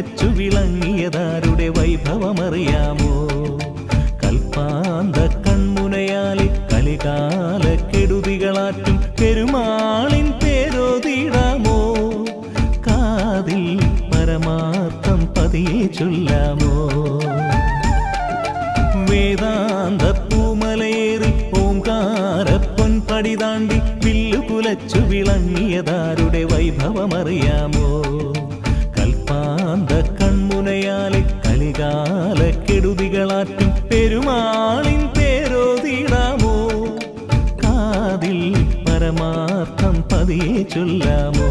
കുലച്ചു വിളങ്ങിയതാരുടെ വൈഭവമറിയാമോ? കൽപ്പാന്ത കൺമുനയാലെ കലികാല കെടുതികളാറ്റും പെരുമാളിൻ പേരോതിടാമോ? കാതിൽ പരമാർത്ഥം പതിയെ ചൊല്ലാമോ? വേദാന്ത പൂമലയേറി ഓംകാരപ്പൊൻ പടി താണ്ടി വില്ലു കുലച്ചു വിളങ്ങിയതാരുടെ വൈഭവമറിയാമോ? കൽപ്പാന്ത കൺമുനയാലെ കലികാല കെടുതികളാറ്റും പെരുമാളിൻ പേരോതിടാമോ? കാതിൽ പരമാർത്ഥം പതിയെ ചൊല്ലാമോ?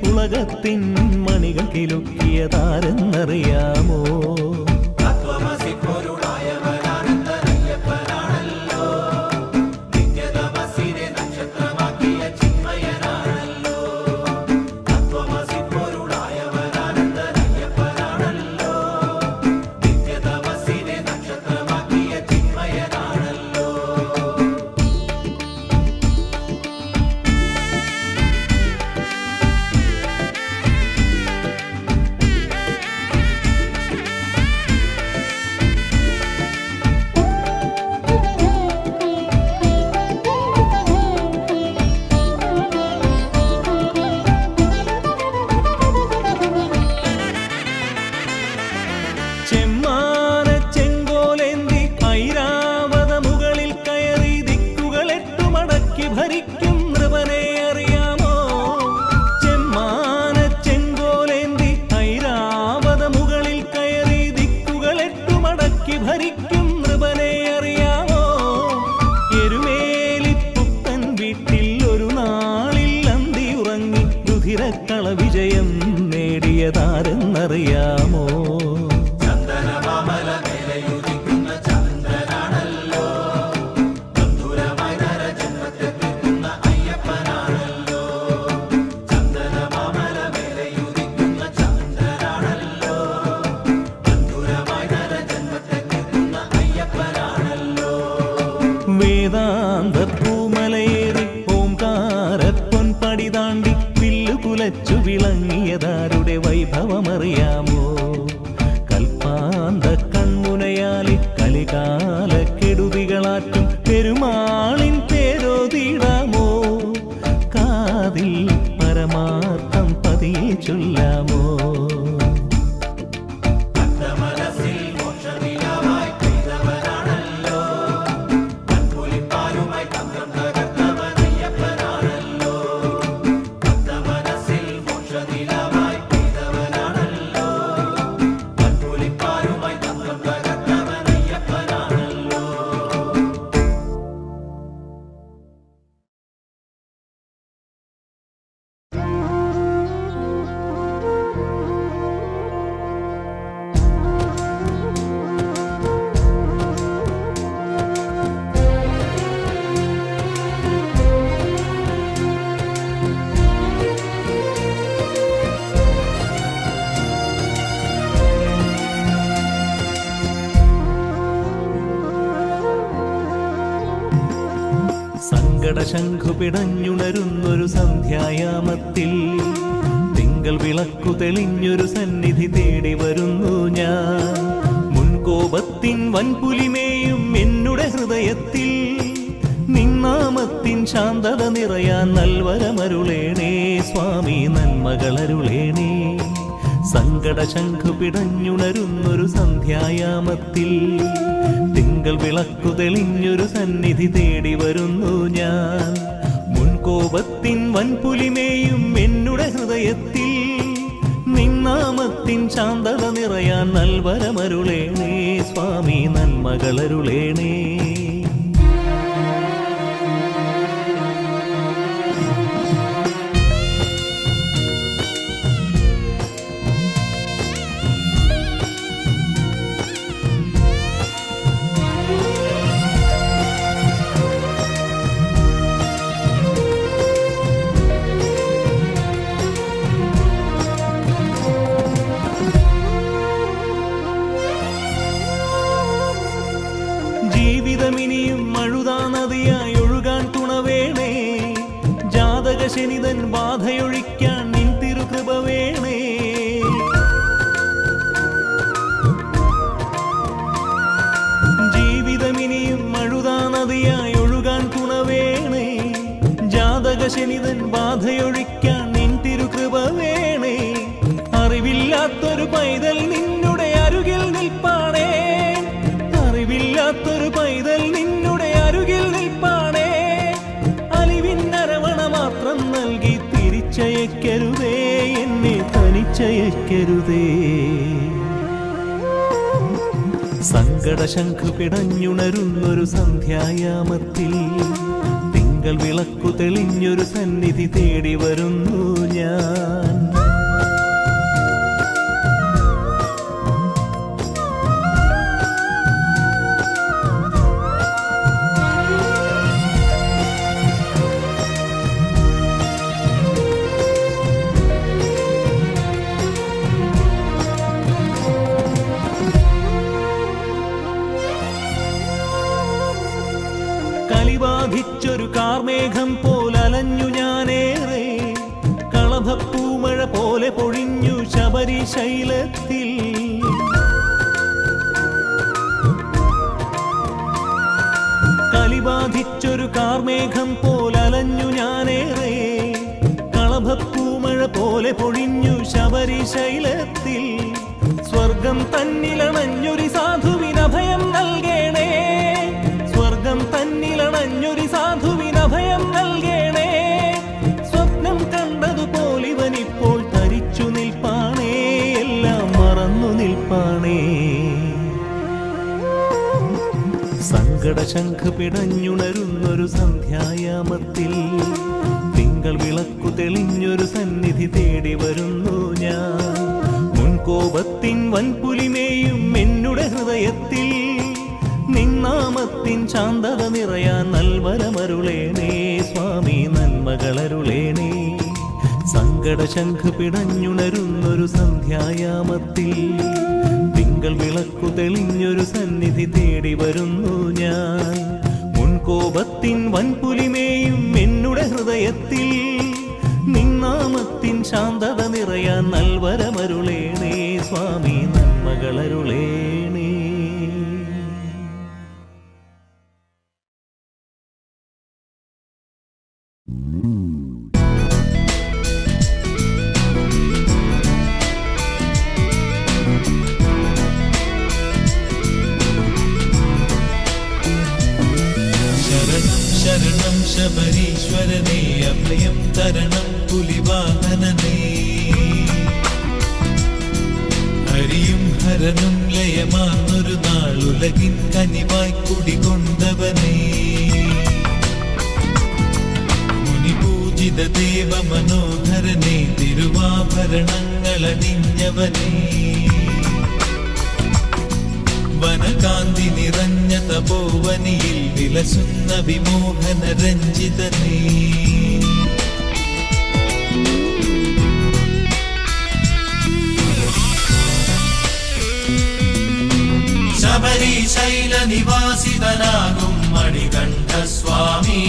ഉലകത്തിൻ മണികൾ കിലുക്കിയതാരെന്നറിയാമോ? ഭരിക്കും നൃപനെ അറിയാമോ? ചെമ്മാന ചെങ്കോലേന്തി ഐരാവത മുകളിൽ കയറി ദിക്കുകൾ എട്ടുമടക്കി ഭരിക്കും നൃപനെ അറിയാമോ? എരുമേലിപ്പുത്തൻ വീട്ടിൽ ഒരു നാളിൽ അന്തി ഉറങ്ങി രുധിരക്കള വിജയം നേടിയതാരെന്നറിയാമോ? വേദാന്ത പൂമലയേറി ഓംകാരപ്പൊൻ പടി താണ്ടി വില്ലു കുലച്ചു വിളങ്ങിയതാരുടെ വൈഭവമറിയാമോ? കൽപ്പാന്ത കൺമുനയാലെ കലികാല കെടുതികളാറ്റും പെരുമാളിൻ പേരോതിടാമോ? കാതിൽ പരമാർത്ഥം പതിയെ ചൊല്ലാമോ? സങ്കടശംഖു പിടഞ്ഞുണരുന്നൊരു സന്ധ്യായാമത്തിൽ തിങ്കൾ വിളക്കു തെളിഞ്ഞൊരു സന്നിധി തേടി വരുന്നു ഞാൻ. മുൻകോപത്തിൻ വൻപുലിമേയും എന്നുടെ ഹൃദയത്തിൽ നിന്നാമത്തിൻ ശാന്തത നിറയാൻ നൽവരമരുളേണേ സ്വാമി നന്മകളരുളേണേ. സങ്കട ശംഖു പിടഞ്ഞുണരുന്നൊരു സന്ധ്യായാമത്തിൽ തിങ്കൾ വിളക്കു തെളിഞ്ഞൊരു സന്നിധി തേടി വരുന്നു ഞാൻ. മുൻകോപത്തിൻ വൻപുലിമേയും എന്നുടെ ഹൃദയത്തിൽ നിന്നാമത്തിൻ ശാന്തത നിറയാൻ നൽവരമരുളേണേ സ്വാമി നന്മകളരുളേണേ. ജീവിതമിനിയും മഴുതാ നദിയായി ഒഴുകാൻ തുണവേണേ. ജാതകശനിതൻ ബാധയൊഴിക്കാൻ നിൻ തിരുകൃപ വേണേ. ജീവിതമിനിയും മഴുതാ നദിയായി ഒഴുകാൻ തുണവേണേ. ജാതകശനിതൻ ബാധയൊഴിക്കാൻ നിൻ തിരുകൃപ വേണേ. അറിവില്ലാത്തൊരു പൈതൽ നിന്നുടെ അരുകിൽ നിൽപ്പാണേ. അറിവില്ലാത്തൊരു പൈതൽ നിന്നുടെ അരുകിൽ നിൽപ്പാണേ. അലിവിന്നരവണ മാത്രം നൽകി തിരിച്ചയക്കരുതേ, എന്നെ തനിച്ചയക്കരുതേ. സങ്കട ശംഖു പിടഞ്ഞുണരുന്നൊരു സന്ധ്യായാമത്തിൽ തിങ്കൾ വിളക്കു തെളിഞ്ഞൊരു സന്നിധി തേടി വരുന്നു ഞാൻ. കലിബാധിച്ചൊരു കാർമേഘം പോലലഞ്ഞു ഞാനേറെ. കളഭപ്പൂമഴ പോലെ പൊഴിഞ്ഞു ശബരിശൈലത്തിൽ. കലിബാധിച്ചൊരു കാർമേഘം പോലലഞ്ഞു ഞാനേറെ. കളഭപ്പൂമഴ പോലെ പൊഴിഞ്ഞു ശബരിശൈലത്തിൽ. സ്വർഗം തന്നിലണഞ്ഞൊരു സാധുവിനഭയം നൽകേണേ. സ്വർഗം തന്നിലണഞ്ഞൊരു സാധുവിനഭയം നൽകേണേ. സ്വപ്നം കണ്ടതുപോലിവനിപ്പോൾ തരിച്ചു നിൽപ്പാണേ, എല്ലാം മറന്നു നിൽപ്പാണേ. സങ്കട ശംഖു പിടഞ്ഞുണരുന്നൊരു സന്ധ്യായാമത്തിൽ തിങ്കൾ വിളക്കു തെളിഞ്ഞൊരു സന്നിധി തേടി വരുന്നു ഞാൻ. മുൻകോപത്തിൻ വൻപുലിമേയും എന്നുടെ ഹൃദയത്തിൽ നിന്നാമത്തിൻ ശാന്തത നിറയാൻ നൽവരമരുളേണേ സ്വാമി നന്മകളരുളേണേ. സങ്കട ശംഖു പിടഞ്ഞുണരുന്നൊരു സന്ധ്യായാമത്തിൽ തിങ്കൾ വിളക്കു തെളിഞ്ഞൊരു സന്നിധി തേടി വരുന്നു ഞാൻ. മുൻകോപത്തിൻ വൻപുലിമേയും എന്നുടെ ഹൃദയത്തിൽ നിന്നാമത്തിൻ ശാന്തത നിറയാൻ നൽവരമരുളേണേ സ്വാമി നന്മകളരുളേണേ. ശരണം ശബരീശ്വരനേ, അഭയം തരണം പുലിവാഹനനേ. ഹരിയും ഹരനും ലയമാർന്നൊരു നാളുലകിൻ കനിവായി കുടികൊണ്ടവനേ. മുനിപൂജിത ദേവ മനോഹരനേ, തിരുവാഭരണങ്ങളണിഞ്ഞവനേ. വനകാന്തി നിറഞ്ഞ തപോവനിയിൽ വിലസുന്ന വിമോഹന രഞ്ജിതനേ. ശബരിശൈല നിവാസിതനാകും മണികണ്ഠ സ്വാമി,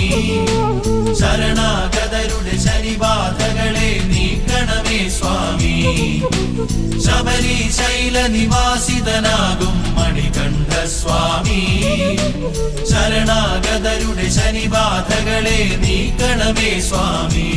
ശരണാഗതരുടെ ശനിബാധകളെ നീക്കണമേ സ്വാമി. ശബരിശൈല നിവാസിതനാകും മണികണ്ഠ സ്വാമി ശരണാഗതരുടെ ശനിബാധകളെ നീക്കണമേ സ്വാമി.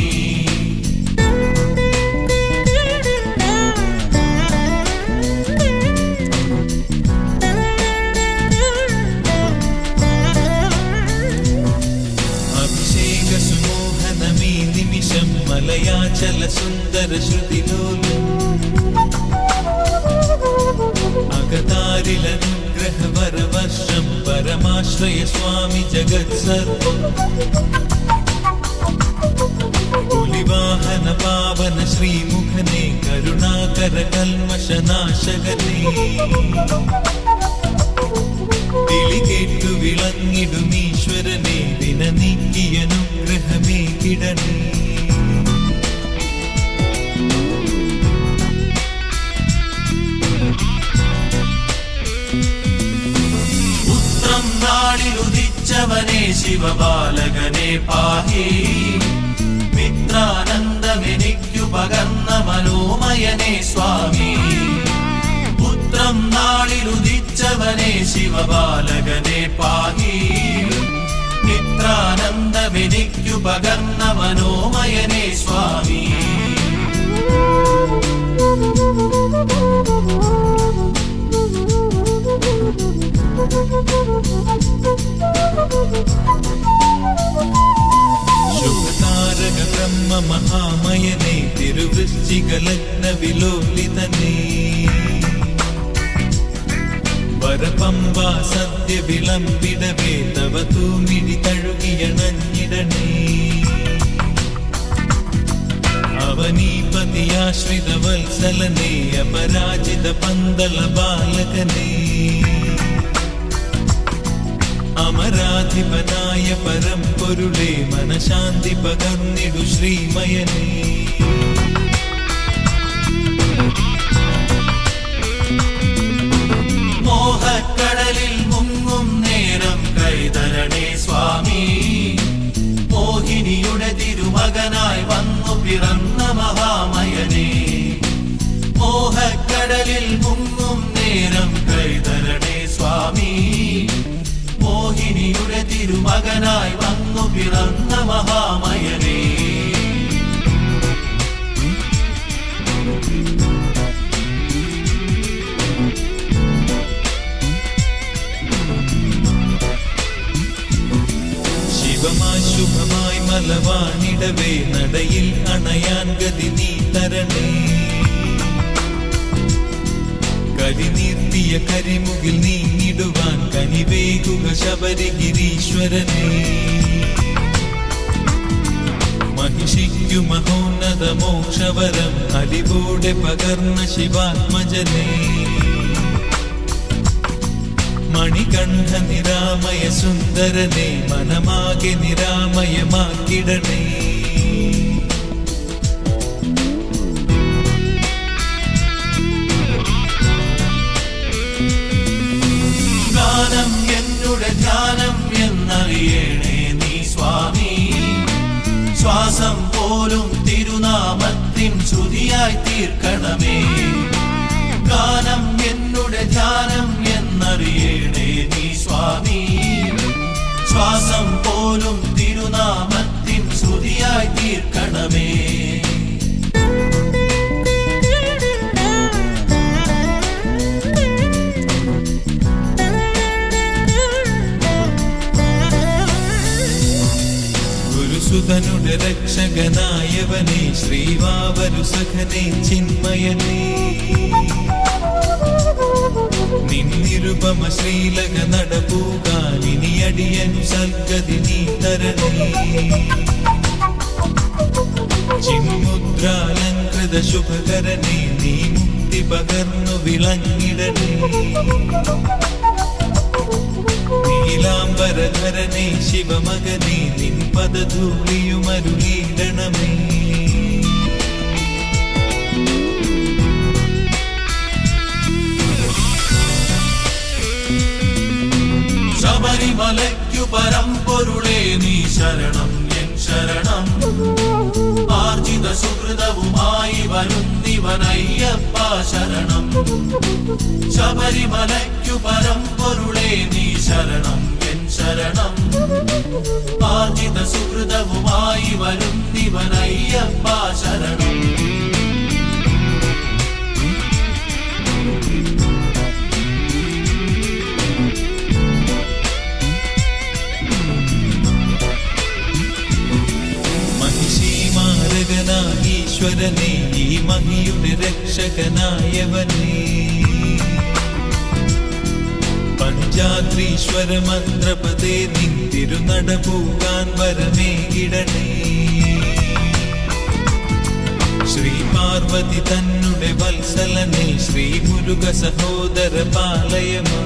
സുമോഹനമീ നിമിഷം മലയാചല സുന്ദര ശ്രുതിലോലം അകതാരിലനുഗ്രഹവരവർഷം പരമാശ്രയ സ്വാമി ജഗത് സർവം പുലിവാഹന പാവന ശ്രീമുഖനെ കരുണാകര കൽമശനാശകനെ വിളി കേട്ടു വിളങ്ങിടും ഈശ്വരനെ വിന നീക്കിയനുഗ്രഹമേ കിടണേ. ഉത്രം നാളിലുദിച്ചവനെ ശിവബാലകനെ പാഹി മിത്രാനന്ദമെനിക്കു പകർന്ന മനോമയനെ സ്വാമി. പുത്രം നാളിലുദിച്ചവനെ ശിവബാലകനെ പാഹി മിത്രാനന്ദമെനിക്കു പകർന്ന മനോമയനെ സ്വാമി. ശുഭതാരക ബ്രഹ്മ മഹാമയനെ തിരുവൃശ്ചിക ലഗ്ന വിലോലിതനെ വരപമ്പ സദ്യ വിളമ്പിടവേ തവ തൂമിഴി തഴുകിയണഞ്ഞിടണേ. അവനീപതിയാശ്രിത വത്സലനെ അപരാജിത പന്തള ബാലകനെ അമരാധിപനായ പരമ്പൊരുളെ മനശാന്തി പകർന്നിടു ശ്രീമയനെ. മോഹക്കടലിൽ മുങ്ങും നേരം കൈതരണേ സ്വാമി. മോഹിനിയുടെ തിരുമകനായി വന്നു പിറന്ന മഹാമയനെ. മോഹക്കടലിൽ മുങ്ങും നേരം കൈതരണേ സ്വാമി. മോഹിനിയുടെ തിരുമകനായി വന്നു പിറന്ന മഹാമയനെ. ശിവമായി ശുഭമായി മലവാണിടവേ നടയിൽ അണയാൻ ഗതി നീ തരണേ. കരിനീർത്തിയ കരിമുകിൽ നീങ്ങിടുവാൻ കനിവേകുക ശബരിഗിരീശ്വരനെ. മഹിഷിക്കു മഹോന്നത മോക്ഷവരം അലിവോടെ പകർന്ന ശിവാത്മജനെ. മണികണ്ഠ നിരാമയ സുന്ദരനെ മനമാകെ നിരാമയമാക്കിടണേ. ഗാനം എന്നുടെ ധ്യാനം എന്നറിയണേ നീ സ്വാമി. ശ്വാസം പോലും തിരുനാമത്തിൻ ശ്രുതിയായി തീർക്കണമേ. ഗാനം എന്നുടെ ധ്യാനം എന്നറിയണേ നീ സ്വാമി. ശ്വാസം പോലും തിരുനാമത്തിൻ ശ്രുതിയായി തീർക്കണമേ. സുതനുടെ രക്ഷകനായവനെ ശ്രീവാവരു സഖനെ ചിന്മയനെ. നിന്നിരുപമ ശ്രീലക നടപൂകാൻ ഇനിയടിയനു സൽഗതി നീ തരണേ. ചിന്മുദ്രാലങ്കൃത ശുഭകരനെ നീ മുക്തി പകർന്നു വിളങ്ങിടണേ. നീലാംബരധരനെ ശിവമകനെ നിൻ പദധൂളിയുമരുളിയിടണമേ. ശബരിമലയ്ക്കു പരമ്പൊരുളേ നീ ശരണം എൻ ശരണം. ആർജിത സുഹൃതവുമായി വരുന്നിവ നിറഞ്ഞവനയ്യപ്പ ശരണം. ശബരിമലയ്ക്കു പരമ്പൊരുളേ നീ ശരണം എൻ ശരണം. ആർജിത സുഹൃതവുമായി വരുന്നിവനയ്യപ്പ ശരണം. ഈശ്വരനെ ഈ മഹിയുടെ രക്ഷകനായവനേ, പഞ്ചാദ്രീശ്വര മന്ത്രപദേ നിൻ തിരുനട പോകാൻ വരമേകിടണേ. ശ്രീ പാർവതി തന്നുടെ വത്സലനെ ശ്രീ മുരുക സഹോദര പാലയമാ.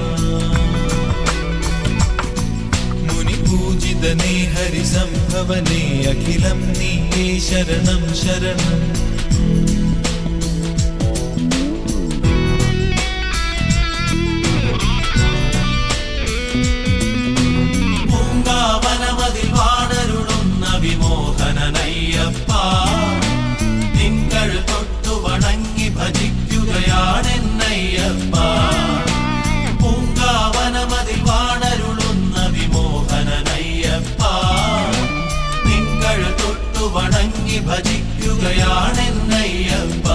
പൂജിതനേ ഹരിസംഭവനേ അഖിലം നീയേ ശരണം ശരണം. പൂങ്കാവനമതിൽ വാണരുളുന്ന വിമോഹനനയ്യപ്പ, തിങ്കൾ തൊട്ടു വണങ്ങി ഭജിക്കുകയാണെന്നയ്യപ്പ. പൂങ്കാവനമതിൽ വാണരുളുന്ന വിമോഹനനയ്യപ്പ, തിങ്കൾ തൊട്ടു വണങ്ങി ഭജിക്കുകയാണെന്നയ്യപ്പ.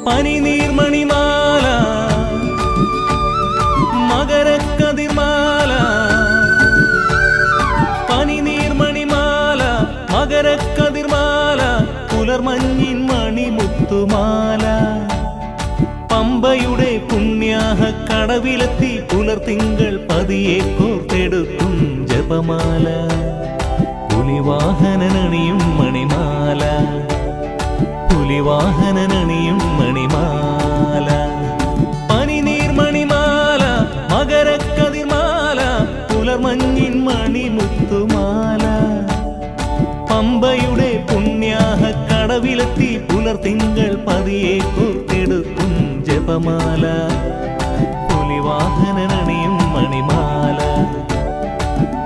പനിനീർമണിമാല മകരക്കതിർമാല, പനിനീർമണിമാല മകരക്കതിർമാല, പുലർമഞ്ഞിൻ മണിമുത്തുമാല. പമ്പയുടെ പുണ്യാഹ കടവിലെത്തി പുലർത്തിങ്കൾ പതിയെ കോർത്തെടുക്കും ജപമാല. പുലിവാഹനനണിയും മണിമാല, പുലിവാഹനനണിയും മണിമാല. പനിനീർമണിമാല മകരക്കതിർമാല, പുലർമഞ്ഞിൻ മണിമുത്തുമാല. പമ്പയുടെ പുണ്യാഹ കടവിലെത്തി പുലർത്തിങ്കൾ പതിയെ കോർത്തെടുക്കും ജപമാല. പുലിവാഹനനണിയും മണിമാല,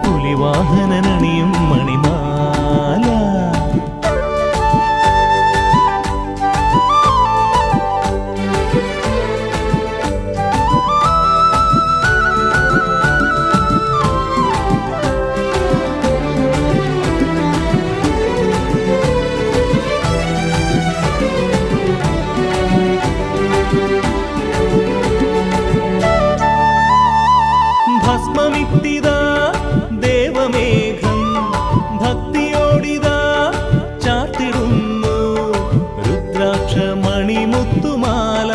പുലിവാഹനനണിയും മണിമാല. ഭസ്മമിത്തിതാ ദേവമേഘം ഭക്തിയോടിതാ ചാർത്തിടുന്നു രുദ്രാക്ഷ മണിമുത്തുമാല.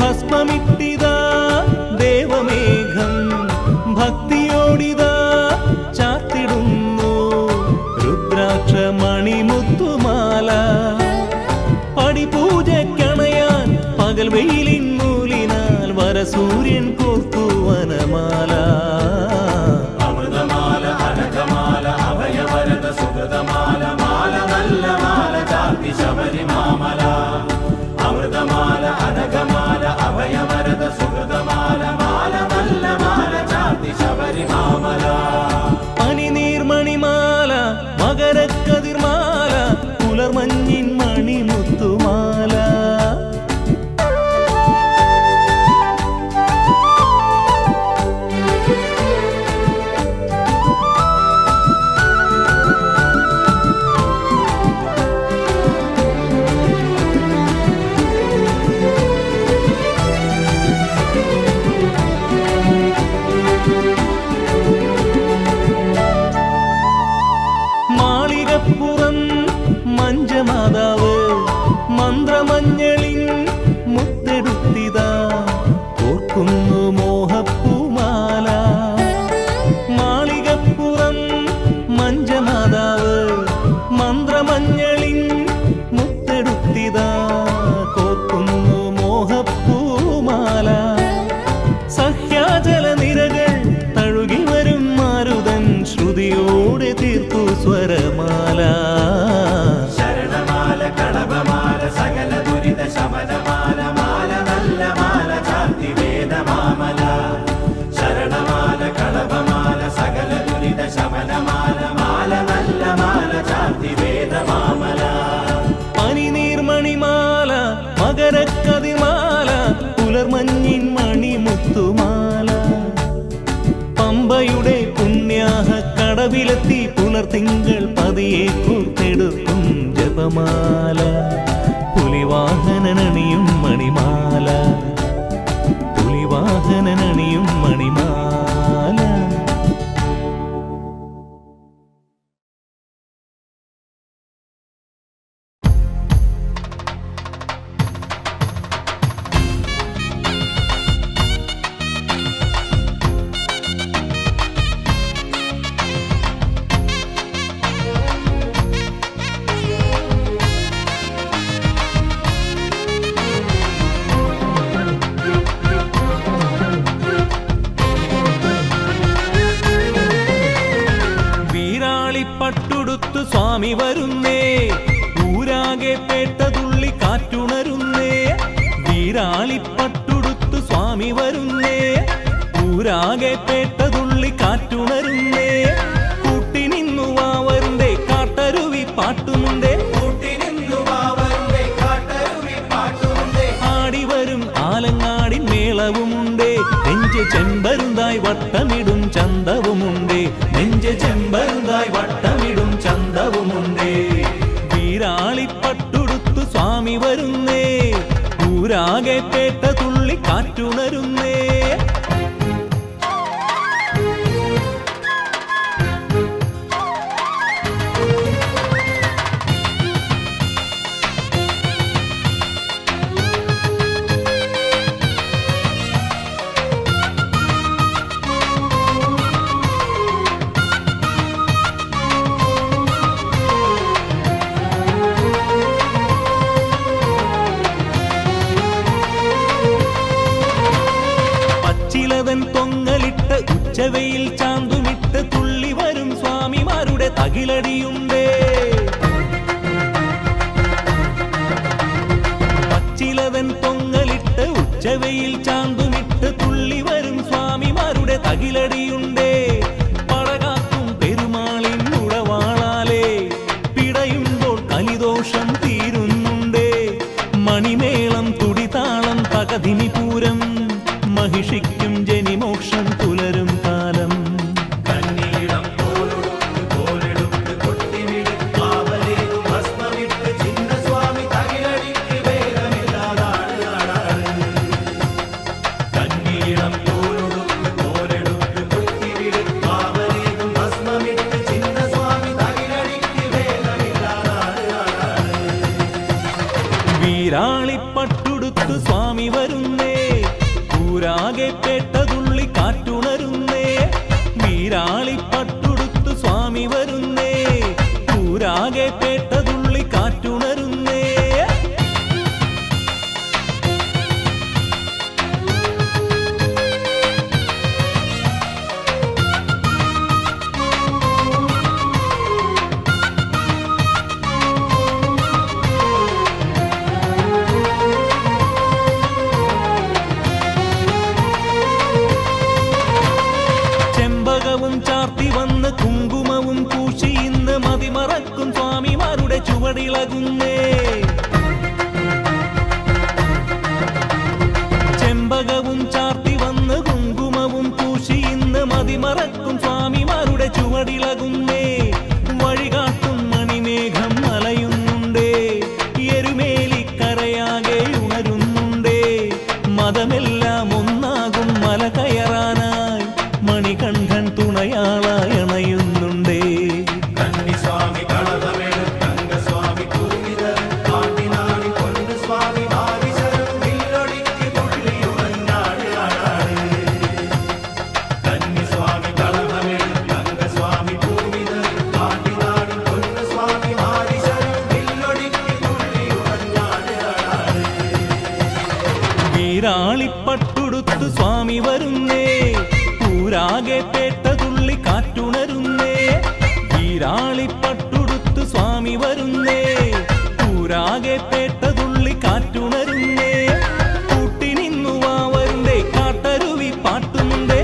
ഭസ്മമിത്തിതാ ദേവമേഘം ഭക്തിയോടിതാ ചാർത്തിടുന്നു രുദ്രാക്ഷ മണിമുത്തുമാല. പടിപൂജക്കണയാൻ പകൽ വെയിലിൻ മൂലിനാൽ വരസൂര്യൻ കോർത്തു വനമാല. അമൃതമാല അനഘമാല അഭയവരദ സുഗതമാല, മാല നല്ല മാല ചാർത്തി ശബരിമാമല. അമൃതമാല അനഘമാല അഭയവരദ സുഗതമാല, മാല നല്ല മാല ചാർത്തി ശബരിമാമല. പനിനീർമണിമാല മകരക്കതിർമാല, പുലർമഞ്ഞിൻ മണിമുത്തുമാല. മഞ്ചമാതാവ് മന്ത്രമഞ്ഞളിൻ മുത്തെടുത്തിതാ ഓർക്കുന്നു മോഹപ്പൂമാല. മാളികപ്പുറം മഞ്ചമാതാവ് മന്ത്രമഞ്ഞളിൻ മുത്തെടുത്തിതാ കോർക്കുന്നു മോഹപ്പൂമാല. സഹ്യാജല നിരകൾ തഴുകി വരും മാരുതൻ ശ്രുതിയോടെ തീർത്തു സ്വരമാല. ശരണമാല കളഭമാല സകല ദുരിത ശമനമാല മാല നല്ല മാല ചാർത്തി വേദമാമല. ശരണമാല കളഭമാല സകല ദുരിത ശമനമാല മാല നല്ല മാല ചാർത്തി വേദമാമല. പനിനീർമണിമാല മകരക്കതിർമാല പുലർമഞ്ഞിൻ മണിമുത്തുമാല. പമ്പയുടെ പുണ്യാഹ കടവിലെത്തി പുലർത്തിങ്കൾ പതിയെ കൂർത്തെടുക്കും ജപമാല. പുലിവാഹനനണിയും മണിമാല പുലിവാഹനനണിയും മണിമാല. പട്ടുടുത്തു സ്വാമി വരുന്നേ ഊരാകെ പേട്ടതുള്ളി കാറ്റുണരുന്നേ. വീരാളിപ്പട്ടുടുത്തു സ്വാമി വരുന്നേ ഊരാകെ പേട്ടതുള്ളി കാറ്റുണരുന്നേ. കൂട്ടിനിന്നു വാവരുണ്ടേ കാട്ടരുവി പാട്ടുമുണ്ടേ. ആടിവരും ആലങ്ങാടിൻ മേളവുമുണ്ടേ. നെഞ്ച് ചെമ്പരുന്തായി വട്ടമിടും ചന്തവുമുണ്ടേ. നെഞ്ച് ചെമ്പരുന്തായി വട്ടമിടും ചന്തവുമുണ്ടേ. വീരാളിപ്പട്ടുടുത്തു സ്വാമി വരുന്നേ ഊരാകെ പേട്ട തുള്ളി കാറ്റുണരുന്നേ. തൊങ്ങലിട്ട് ഉച്ചവയിൽ ചാന്തുമിട്ട് തുള്ളി വരും സ്വാമിമാരുടെ തകിലടിയുണ്ടേ. പച്ചിലവൻ തൊങ്ങലിട്ട് ഉച്ചവയിൽ ചാന്തുമിട്ട് തുള്ളി വരും സ്വാമിമാരുടെ തകിലടിയുണ്ടേ. പടകാക്കും പെരുമാളിൻ ഉടവാളാലേ പിടയുമ്പോൾ കലിദോഷം തീരുന്നുണ്ടേ. മണിമേളം തുടിതാളം തകതിനിപൂരം മഹിഷിക്കും ജനിമോക്ഷം പുലരും കാലം. കണ്ണീടം പോലെടുത്ത് പോലെടുത്ത് കൊട്ടിവിട് പാവലേതു ഭസ്മമിട്ട് ചിന്നസ്വാമി തകിലടിക്ക് വേഗമില്ലാതാണ് നാടാണ്. കണ്ണീടം പോലെടുത്ത് പോലെടുത്ത് കൊട്ടിവിട് പാവലേതു ഭസ്മമിട്ട് ചിന്നസ്വാമി തകിലടിക്ക് വേഗമില്ലാതാണ് നാടാണ്. വീരാളിപ്പട്ടുടുത്തു സ്വാമി വരുന്നേ ഊരാകെ പേട്ടതുള്ളി കാറ്റുണരുന്നേ. വീരാളിപ്പട്ടുടുത്തു സ്വാമി വരുന്നേ ഊരാകെ പേട്ടതുള്ളി കാറ്റുണരുന്നേ. ചാർത്തി വന്ന് കുങ്കുമവും പൂശി ഇന്ന് മതിമറക്കും സ്വാമിമാരുടെ ചുവടിളകുന്നേ. ചെമ്പകവും ചാർത്തി വന്ന് കുങ്കുമവും പൂശി ഇന്ന് മതിമറക്കും സ്വാമിമാരുടെ ചുവടിളകുന്നേ. വഴികാട്ടും മണിമേഘം മലയുന്നുണ്ടേ. എരുമേലിക്കരയാകെ ഉണരുന്നുണ്ടേ. മതമെല്ലാം ഒന്നാകും മല കയറാനായി മണികണ്ഠൻ തുണയാളായണയുന്നുണ്ടേ. കന്നിസ്വാമി കളഭമെടുത്തംഗസ്വാമി കുറുമിത വീരാളിപ്പട്ടുടുത്തു സ്വാമി വരുന്നേ, ഊരാകെ പേട്ടതുള്ളി കാറ്റുണരുന്നേ. വീരാളിപ്പട്ടുടുത്തു സ്വാമി വരുന്നേ, ഊരാകെ പേട്ടതുള്ളി കാറ്റുണരുന്നേ. കൂട്ടിനിന്നു വാവരുണ്ടേ കാട്ടരുവി പാട്ടുമുണ്ടേ,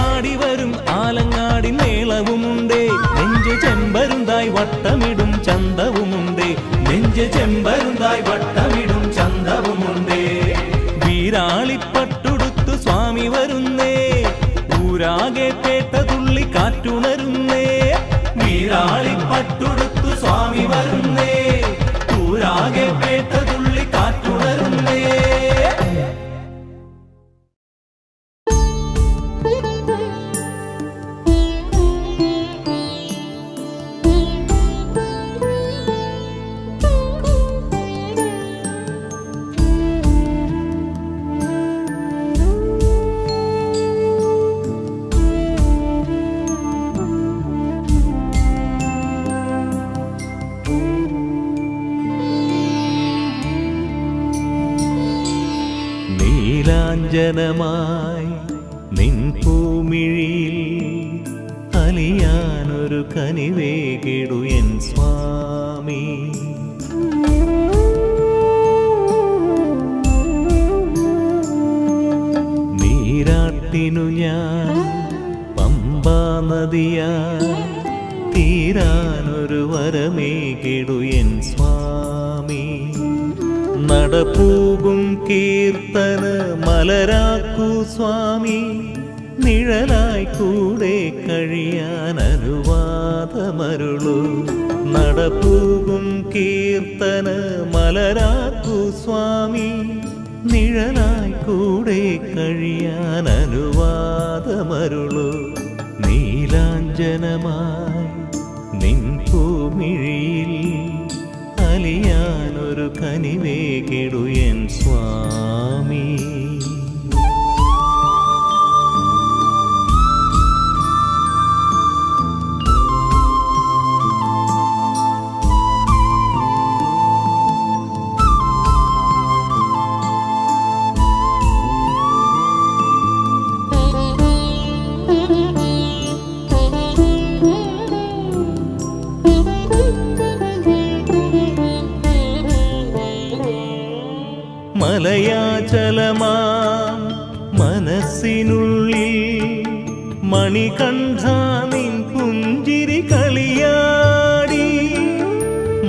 ആടിവരും ആലങ്ങാടി മേളവുമുണ്ടേ. നെഞ്ച് ചെമ്പരുന്തായി വട്ടമിടും ചന്തവുമുണ്ടേ, നെഞ്ച് ചെമ്പരുന്തായി വട്ടമിടും ചന്തവുമുണ്ടേ. വീരാളിപ്പട്ടുടുത്തു സ്വാമി വരുന്നേ, ഊരാകെ പേട്ടതുള്ളി കാറ്റുണരുന്നേ. വീരാളിപ്പട്ടുടുത്തു സ്വാമി വരുന്നേ, ഊരാകെ പേട്ടതുള്ളി കാറ്റുണരുന്നേ. നീലാഞ്ജനമായി നിൻ പൂമിഴിയിൽ അലിയാനൊരു കനിവേകിടു എൻ സ്വാമി. നീരാട്ടിനു ഞാൻ പമ്പാ നദിയായി തീരാനൊരു വരമേകിടു എൻ സ്വാമി. നടപ്പൂകും കീർത്തന മലരാക്കൂ സ്വാമി, നിഴലായി കൂടെ കഴിയാൻ അനുവാദമരുളൂ. നടപ്പൂകും കീർത്തന മലരാക്കൂ സ്വാമി, നിഴലായി കൂടെ കഴിയാൻ അനുവാദമരുളൂ. നീലാഞ്ജനമായി നിൻ പൂമിഴിയിൽ അലിയാനൊരു കനിവേകിടു എൻ സ്വാമി. മലയാചലമാം മനസ്സിനുള്ളിൽ മണികണ്ഠ നിൻ പുഞ്ചിരി കളിയാടി.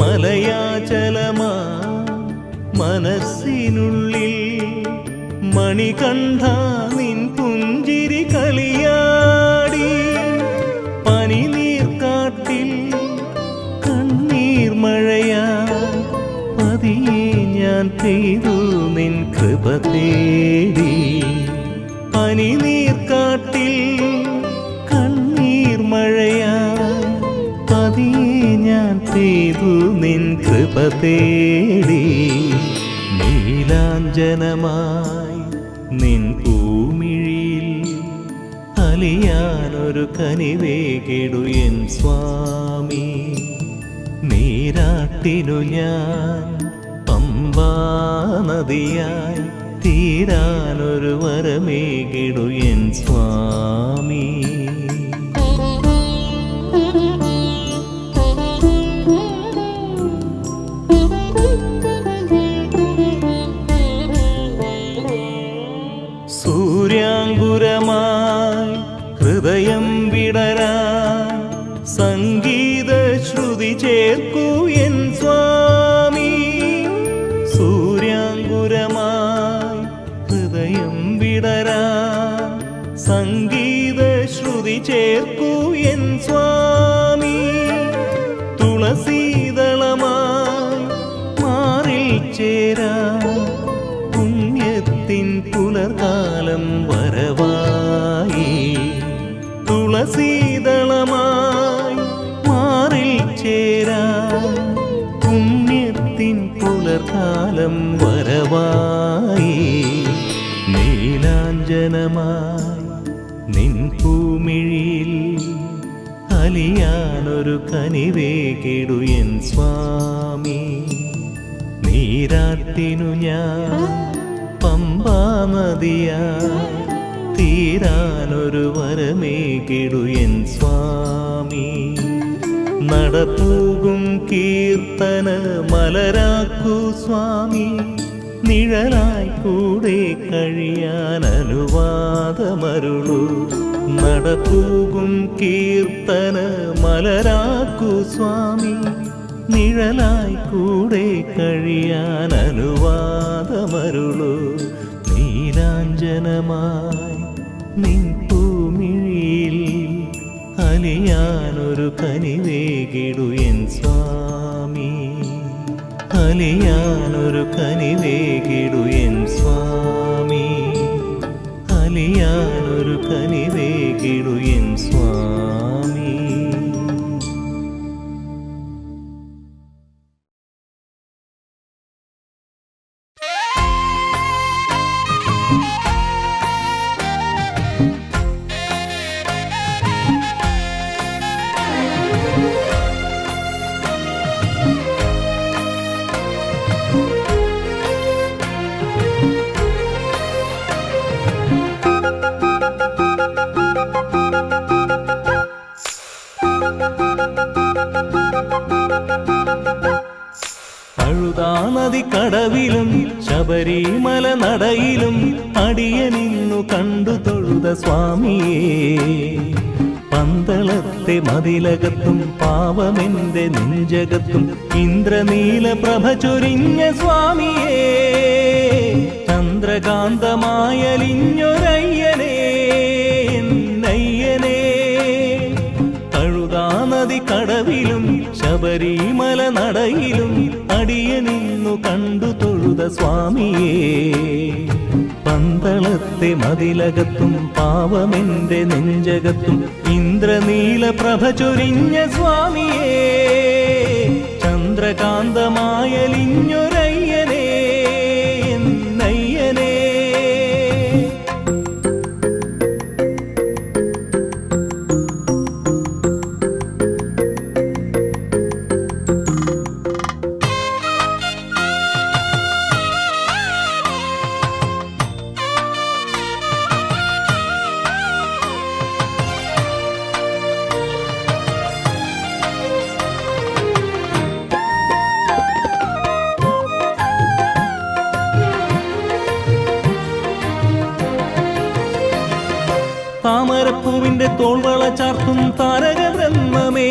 മലയാചലമാം മനസ്സിനുള്ളിൽ മണികണ്ഠ നിൻ പുഞ്ചിരി കളിയാടി. പനിനീർക്കാട്ടിൽ കണ്ണീർ മഴയാ പതിയെ ഞാൻ പെയ്തു നിൻ കൃപ തേടി. പനിനീർക്കാട്ടിൽ കണ്ണീർ മഴയാ പതിയെ ഞാൻ പെയ്തു നിൻ കൃപ തേടി. നീലാഞ്ജനമായി നിൻ പൂമിഴിയിൽ അലിയാനൊരു കനിവേകിടു എൻ സ്വാമി. നീരാട്ടിനു ഞാൻ പമ്പാ നദിയായി തീരാനൊരു വരമേകിടു എൻ സ്വാമി. സൂര്യാങ്കുരമായി ഹൃദയം വിടരാൻ സംഗീത ശ്രുതി ചേർക്കൂ എൻ സ്വാമി. സൂര്യാങ്കുരമായി ഹൃദയം വിടരാൻ സംഗീത ശ്രുതി ചേർക്കൂ എൻ സ്വാമി. തുളസീതളമായി മാറിൽ ചേരാ പുണ്യത്തിൻ പുലർകാലം വരവായി. തുളസീതളമായി മാറിൽ ചേരാ പുണ്യത്തിൻ പുലർകാലം വരവായി. നീലാഞ്ജനമായി നിൻ പൂമിഴിയിൽ അലിയാനൊരു കനിവേകിടു എൻ സ്വാമി. നീ നീരാട്ടിനു ഞാൻ പമ്പാ നദിയായി തീരാനൊരു വരമേകിടു എൻ സ്വാമി. നടപ്പൂകും കീർത്തന മലരാക്കൂ സ്വാമി, നിഴലായി കൂടെ കഴിയാൻ അനുവാദമരുളൂ. നടപ്പൂകും കീർത്തന മലരാക്കൂ സ്വാമി, നിഴലായി കൂടെ കഴിയാൻ അനുവാദമരുളൂ. നീലാഞ്ജനമായി നിൻ പൂമിഴിയിൽ അലിയാനൊരു കനിവേകിടു എൻ സ്വാമി, അലിയാനൊരു കനിവേകിടു എൻ സ്വാമി, അലിയാനൊരു കനിവേകിടു എൻ സ്വാമി. നദിക്കടവിലും ശബരിമല നടയിലും അടിയനിന്നു കണ്ടു തൊഴുത സ്വാമിയേ. പന്തളത്തെ മതിലകത്തും പാവമെന്റെ നെഞ്ചകത്തും ഇന്ദ്രനീല പ്രഭ ചൊരിഞ്ഞ സ്വാമിയേ. ചന്ദ്രകാന്തമായലിഞ്ഞൊരയ്യനേ എന്നയ്യനേ. നദിക്കടവിലും ശബരിമല നടയിലും അടിയനിന്നു കണ്ടു തൊഴുത സ്വാമിയേ. പന്തളത്തെ മതിലകത്തും പാവമെന്റെ നെഞ്ചകത്തും ഇന്ദ്രനീല പ്രഭ ചൊരിഞ്ഞ സ്വാമിയേ. ചന്ദ്രകാന്തമായലിഞ്ഞൊരയ്യനേ എന്നയ്യനേ. താമരപ്പൂവിന്റെ തോൾവള ചാർത്തും താരക ബ്രഹ്മമേ.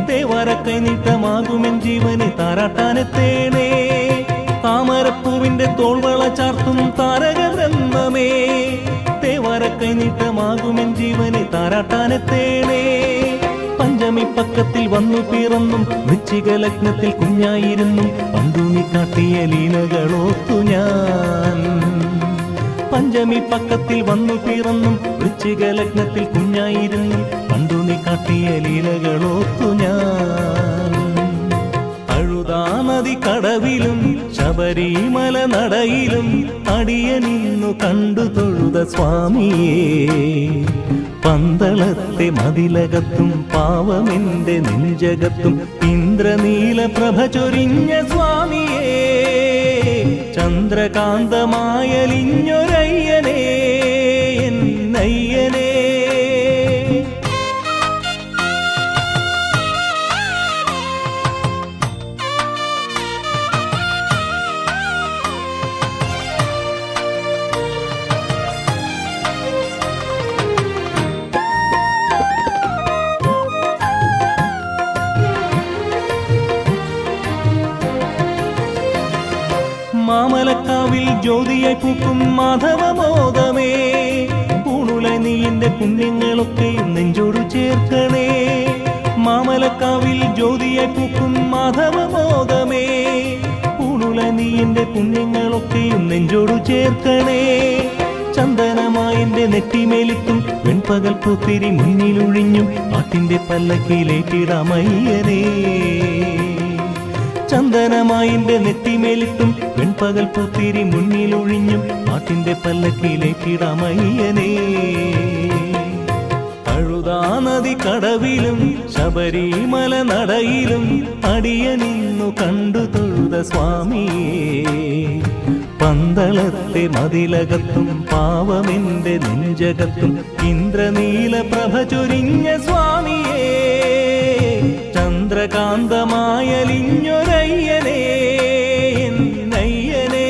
ദേവരക്കൈ നീട്ടമാകുമെൻ ജീവനെ താരാട്ടാനെത്തേണേ. താമരപ്പൂവിന്റെ തോൾവള ചാർത്തും താരക ബ്രഹ്മമേ. ദേവരക്കൈ നീട്ടമാകുമെൻ ജീവനെ താരാട്ടാനെത്തേണേ. പഞ്ചമി പക്കത്തിൽ വന്നു പിറന്നും വൃശ്ചിക ലഗ്നത്തിൽ കുഞ്ഞായിരുന്നും പണ്ടു നീ കാട്ടിയ ലീലകളോർത്തു ഞാൻ. പഞ്ചമി പക്കത്തിൽ വന്നു പിറന്നും വൃശ്ചിക ലഗ്നത്തിൽ കുഞ്ഞായിരുന്നു പണ്ടു നീ കാട്ടിയ ലീലകളോർത്തു ഞാൻ. അഴുതാ നദിക്കടവിലും ശബരിമല നടയിലും അടിയനിന്നു കണ്ടു തൊഴുത സ്വാമിയേ. പന്തളത്തെ മതിലകത്തും പാവമെന്റെ നെഞ്ചകത്തും ഇന്ദ്രനീല പ്രഭ ചൊരിഞ്ഞ സ്വാമിയേ. ചന്ദ്രകാന്തമായലിഞ്ഞൊരയ്യനേ എന്നയ്യനേ. മാമലക്കാവിൽ ജ്യോതിയായി പൂക്കും മാധവമോദമേ. പൂണുല നീ എന്റെ പുണ്യങ്ങളൊക്കെയും നെഞ്ചോടു ചേർക്കണേ. മാമലക്കാവിൽ ജ്യോതിയായി പൂക്കും മാധവമോദമേ. പൂണുല നീ എന്റെ പുണ്യങ്ങളൊക്കെയും നെഞ്ചോടു ചേർക്കണേ. ചന്ദനമായി എന്റെ നെറ്റിമേലിട്ടും വെൺപകൽ പൂത്തിരി മുന്നിലൊഴിഞ്ഞും ആട്ടിന്റെ പല്ലക്കിലേറ്റിടാമയ്യനേ. ചന്ദനമായി എന്റെ നെറ്റിമേലിട്ടും വെൺപകൽ പൂത്തിരി മുന്നിലൊഴിഞ്ഞും ആട്ടിന്റെ പല്ലക്കിലേറ്റിടാമയ്യനേ. അഴുതാനദി കടവിലും ശബരിമല നടയിലും അടിയനിന്നു കണ്ടു തൊഴുത സ്വാമിയേ. പന്തളത്തെ മതിലകത്തും പാവമെന്റെ നെഞ്ചകത്തും ഇന്ദ്രനീല പ്രഭ ചൊരിഞ്ഞ സ്വാമിയേ. ചന്ദ്രകാന്തമായലിഞ്ഞൊരയ്യനേ എന്നയ്യനേ.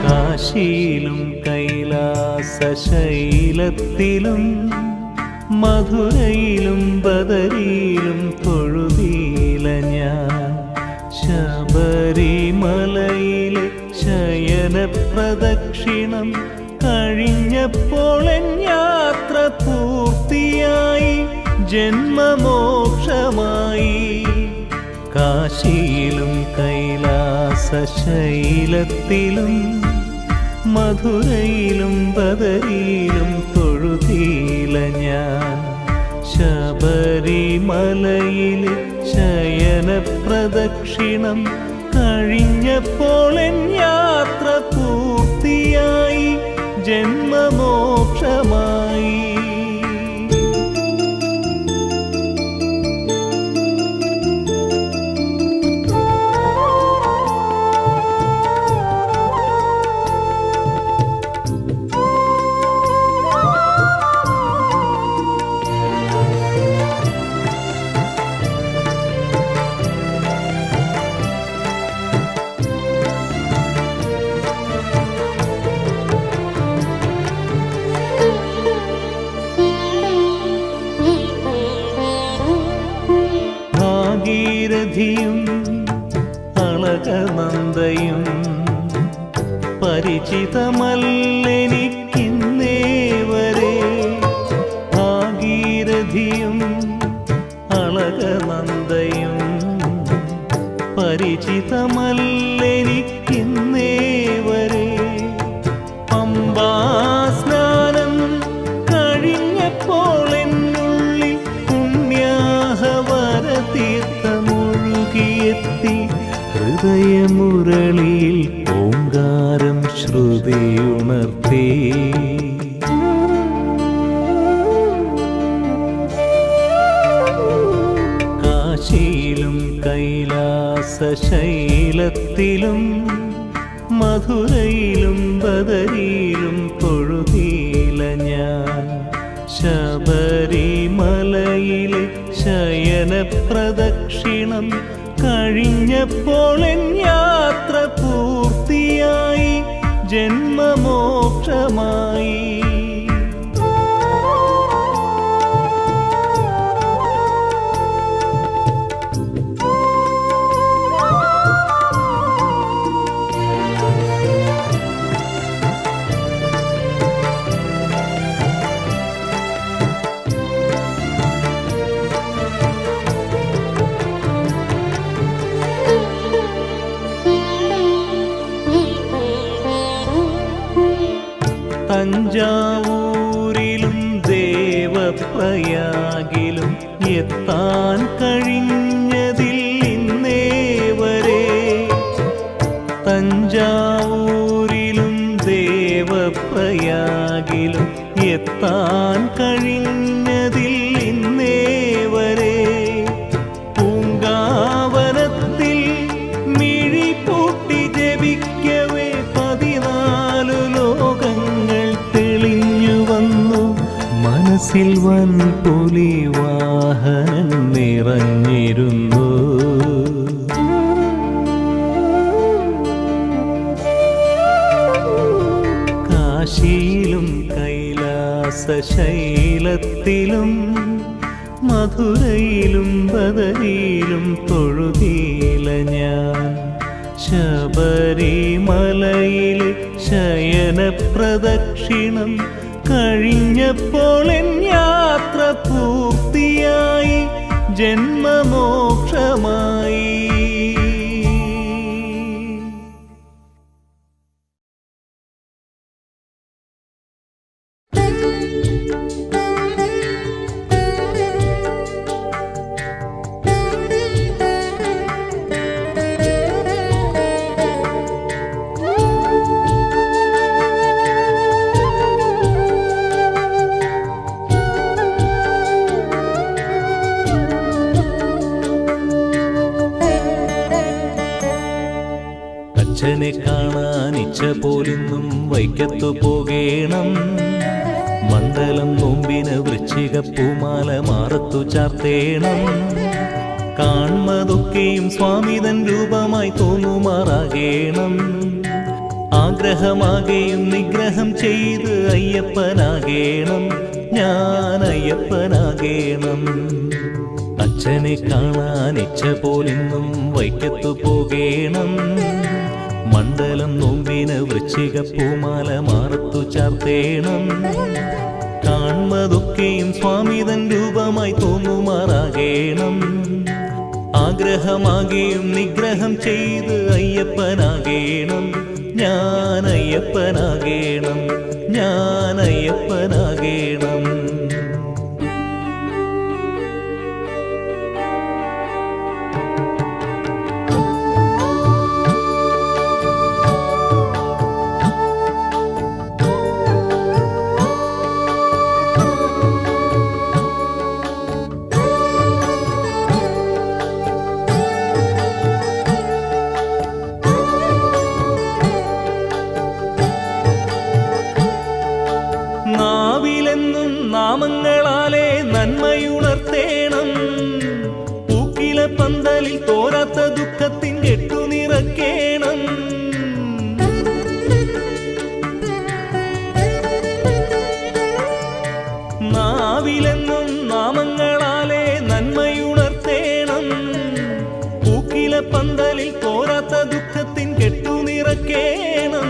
കാശിയിലും കൈലാസശൈലത്തിലും മധുരയിലും ബദരിയിലും തൊഴുതീല ഞാൻ. ശബരിമലയിലെ ശയന പ്രദക്ഷിണം കഴിഞ്ഞപ്പോൾ എൻ യാത്ര പൂർത്തിയായി, ജന്മമോക്ഷമായി. കാശിയിലും കൈലാസശൈലത്തിലും മധുരയിലും ബദരിയിലും തൊഴുതീല ഞാൻ. ശബരിമലയിലെ ശയന പ്രദക്ഷിണം കഴിഞ്ഞപ്പോൾ എൻ യാത്ര പൂർത്തിയായി, ജന്മമോക്ഷമായി. ഭാഗീരഥിയും അളകനന്ദയും പരിചിതമല്ലെനിക്കിന്നേ വരെ. ഭാഗീരഥിയും അളകനന്ദയും പരിചിതമല്ലെനിക്കിന്നേ വരെ. പമ്പാസ്നാനം കഴിഞ്ഞപ്പോൾ എന്നുള്ളിൽ പുണ്യാഹവരതീർത്ഥമൊഴുകിയെത്തി. ഹൃദയമുരളിയിൽ ഓംകാരം ശ്രുതിയുണർത്തി. കാശിയിലും കൈലാസശൈലത്തിലും മധുരയിലും ബദരിയിലും തൊഴുതീല ഞാൻ. ശബരിമലയിലെ ശയന പ്രദക്ഷിണം കഴിഞ്ഞപ്പോൾ എൻ യാത്ര പൂർത്തിയായി, ജന്മമോക്ഷമായി. തഞ്ചാവൂരിലും ദേവപ്രയാഗിലും എത്താൻ കഴിഞ്ഞതിൽ ഇന്നേ വരെ. തഞ്ചാവൂരിലും ദേവപ്രയാഗിലും എത്താൻ കഴിഞ്ഞതിൽ ഇന്നേ വരെ. പൂങ്കാവനത്തിൽ മിഴി പൂട്ടി ജപിക്കവേ 14 ലോകങ്ങൾ തെളിഞ്ഞു വന്നു. മനസ്സിൽ വൻപുലി വാഹനൻ നിറഞ്ഞിരുന്നു. കാശിയിലും കൈലാസശൈലത്തിലും മധുരയിലും ബദരിയിലും തൊഴുതീല ഞാൻ. ശബരിമലയിലെ ശയന പ്രദക്ഷിണം കഴിഞ്ഞപ്പോൾ എൻ യാത്ര പൂർത്തിയായി, ജന്മമോക്ഷമായി. അച്ഛനെ കാണാൻ ഇച്ഛ പോലിന്നും വൈക്കത്തു പോകേണം. മണ്ഡലം നോമ്പിന് വൃശ്ചിക പൂമാല മാറത്തു ചാർത്തേണം. കാൺമതൊക്കെയും സ്വാമിതൻ രൂപമായി തോന്നുമാറാകേണം. ആഗ്രഹമാകെയും നിഗ്രഹം ചെയ്ത് അയ്യപ്പനാകേണം, ഞാൻ അയ്യപ്പനാകേണം. അച്ഛനെ കാണാൻ ഇച്ഛ പോലിന്നും വൈക്കത്തു പോകേണം. മണ്ഡലം നോമ്പിന് വൃശ്ചിക പൂമാല മാറത്തു ചാർത്തേണം. കാൺമതൊക്കെയും സ്വാമിതൻ രൂപമായി തോന്നുമാറാകേണം. ആഗ്രഹമാകെയും നിഗ്രഹം ചെയ്ത് അയ്യപ്പനാകേണം, ഞാൻ അയ്യപ്പനാകേണം, ഞാൻ അയ്യപ്പനാകേണം. നാവിലെന്നും നാമങ്ങളാലെ നന്മയുണർത്തേണം. പൂക്കില പന്തലിൽ തോരാത്ത ദുഃഖത്തിൻ കെട്ടു നിറക്കേണം. നാവിലെന്നും നാമങ്ങളാലെ നന്മയുണർത്തേണം. പൂക്കില പന്തലിൽ തോരാത്ത ദുഃഖത്തിൻ കെട്ടു നിറക്കേണം.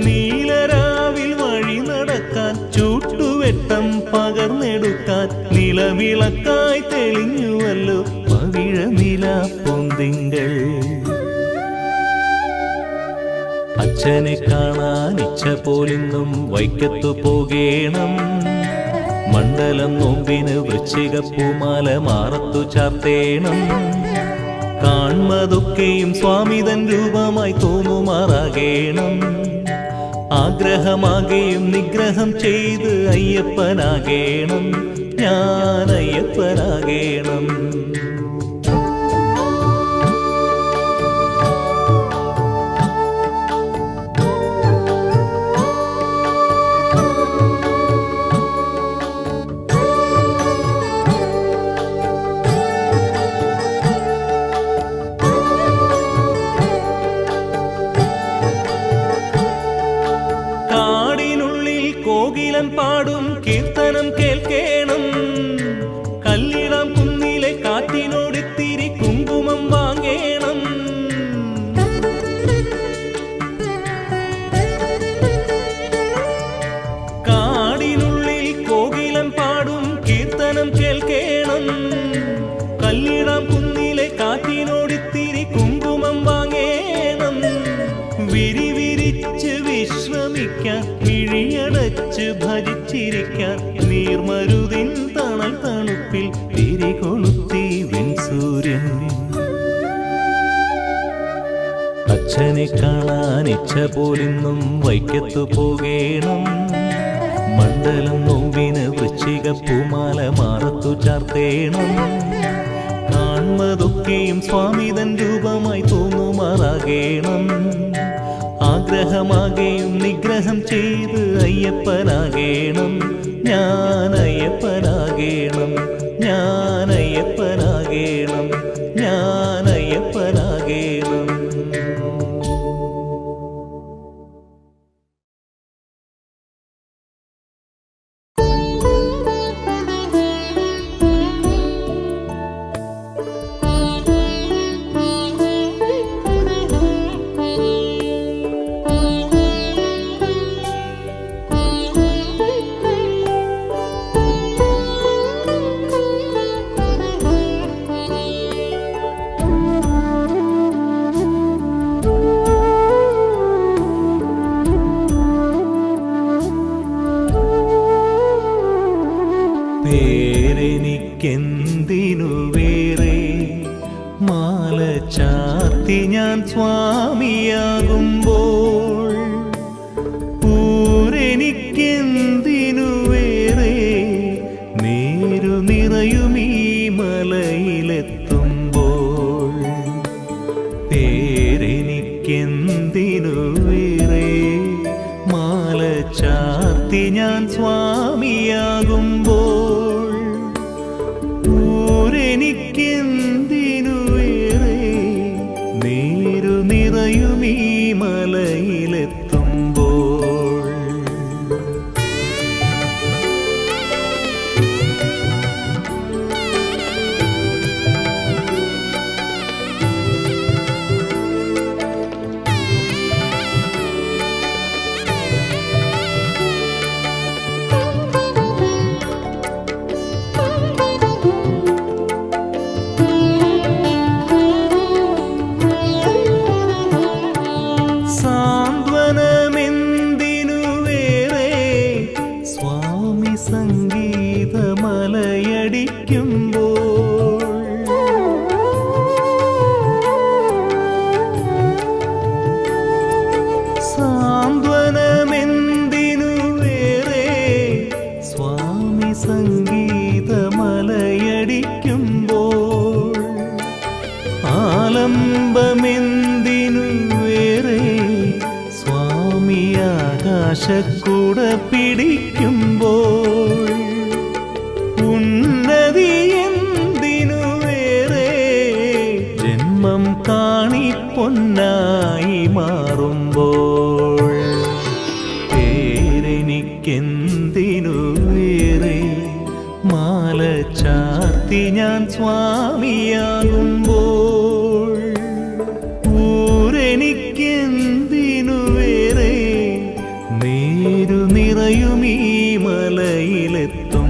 നീലരാവിൽ വഴി നടക്കാൻ, ചൂട്ടുവെട്ടം പകർന്നെടുക്കാൻ, നിലവിളക്കായി തെളിഞ്ഞുവല്ലോ പവിഴ നില പൊന്തിങ്കൾ. അച്ഛനെ കാണാൻ ഇച്ഛ പോലിന്നും വൈക്കത്തു പോകേണം. മണ്ഡലം നോമ്പിന് വൃശ്ചിക പൂമാല മാറത്തു ചാർത്തേണം. കാൺമതൊക്കെയും സ്വാമിതൻ രൂപമായി തോന്നുമാറാകേണം. ആഗ്രഹമാകെയും നിഗ്രഹം ചെയ്ത് അയ്യപ്പനാകേണം, ഞാൻ അയ്യപ്പനാകേണം. കോകിലൻ പാടും കീർത്തനം കേൾക്കേണം. കല്ലിടാം കുന്നിലെ കാറ്റിനോടിത്തിരി കുങ്കുമം വാങ്ങേണം. കാടിനുള്ളിൽ കോകിലൻ പാടും കീർത്തനം കേൾക്കേണം. കല്ലിടാം കുന്നിലെ കാറ്റിനോടിത്തിരി കുങ്കുമം വാങ്ങേണം. വിരിവിരിച്ച് വിശ്രമിക്കാൻ, മിഴിയടച്ച് ഭജിച്ചിരിക്കാൻ, നീർമരുതിൻ തണൽ തണുപ്പിൽ തിരികൊളുത്തി വെൺസൂര്യൻ. അച്ഛനെ കാണാൻ ഇച്ഛ പോലിന്നും വൈക്കത്തു പോകേണം. മണ്ഡലം നോമ്പിന് വൃശ്ചിക പൂമാല മാറത്തു ചാർത്തേണം. കാൺമതൊക്കെയും സ്വാമിതൻ രൂപമായി തോന്നുമാറാകേണം. ആഗ്രഹമാകെയും നിഗ്രഹം ചെയ്ത് അയ്യപ്പനാകേണം, ഞാൻ അയ്യപ്പനാകേണം, ഞാൻ അയ്യപ്പനാകേണം, ഞാൻ അയ്യപ്പനാകേണം. ഞാൻ സ്വാമിയാകുമ്പോൾ ഊരെനിക്കെന്തിനു വേറെ നീരു നിറയുമീ മലയിലെത്തുമ്പോൾ. സാന്ത്വനമെന്തിനു വേറെ സ്വാമി സംഗീതമലയടിക്കുമ്പോൾ. സാന്ത്വനമെന്തിനു വേറെ സ്വാമി സംഗീതമലയടിക്കുമ്പോൾ. ആലംബമെന്തിനു വേറെ സ്വാമി ആകാശക്കൂട പിടിക്കുമ്പോൾ. ഉന്നതി എന്തിനു വേറെ ജന്മം കാണിപ്പൊന്നായി മാറുമ്പോൾ. പേരെനിക്കെന്തിനു വേറെ മാല ചാർത്തി ഞാൻ സ്വാമിയാകുമ്പോൾ. ഊരെനിക്കെന്തിനു വേറെ നീരു നിറയുമീ മലയിലെത്തുമ്പോൾ.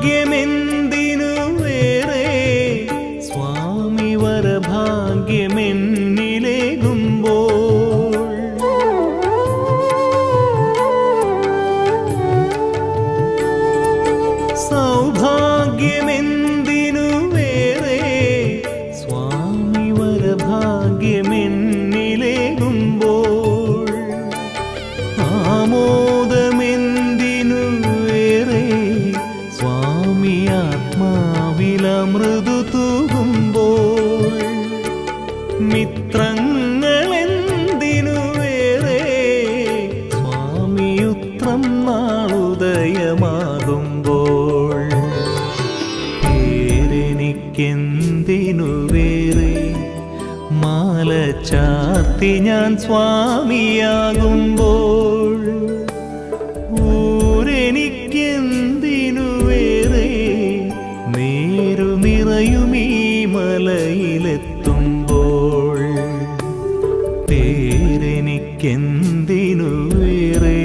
സൗഭാഗ്യമെന്തിനു വേറെ സ്വാമി വരഭാഗ്യമെന്നിലേകുമ്പോൾ. സൗഭാഗ്യമെന്തിനു വേറെ സ്വാമി വരഭാഗ്യമെന്നിലേകുമ്പോൾ. ആമോദമെന്തിനു വേറെ സ്വാമി ആത്മാവിലമൃദു തൂകുമ്പോൾ. മിത്രങ്ങളെന്തിനു വേറെ സ്വാമി ഉത്രം നാളുദയമാകുമ്പോൾ. പേരെനിക്കെന്തിനു വേറെ മാല ചാർത്തി ഞാൻ സ്വാമിയാകുമ്പോൾ. ഊരെനിക്കെന്തിനു വേറെ നീരു നിറയുമീ മലയിലെത്തുമ്പോൾ. പേരെനിക്കെന്തിനു വേറെ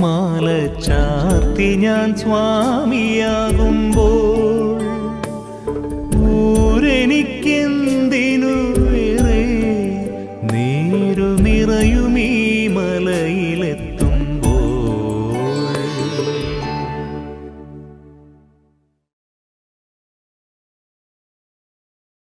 മാല ചാർത്തി ഞാൻ സ്വാമിയാകുമ്പോൾ. ഊരെനിക്കെന്തിനു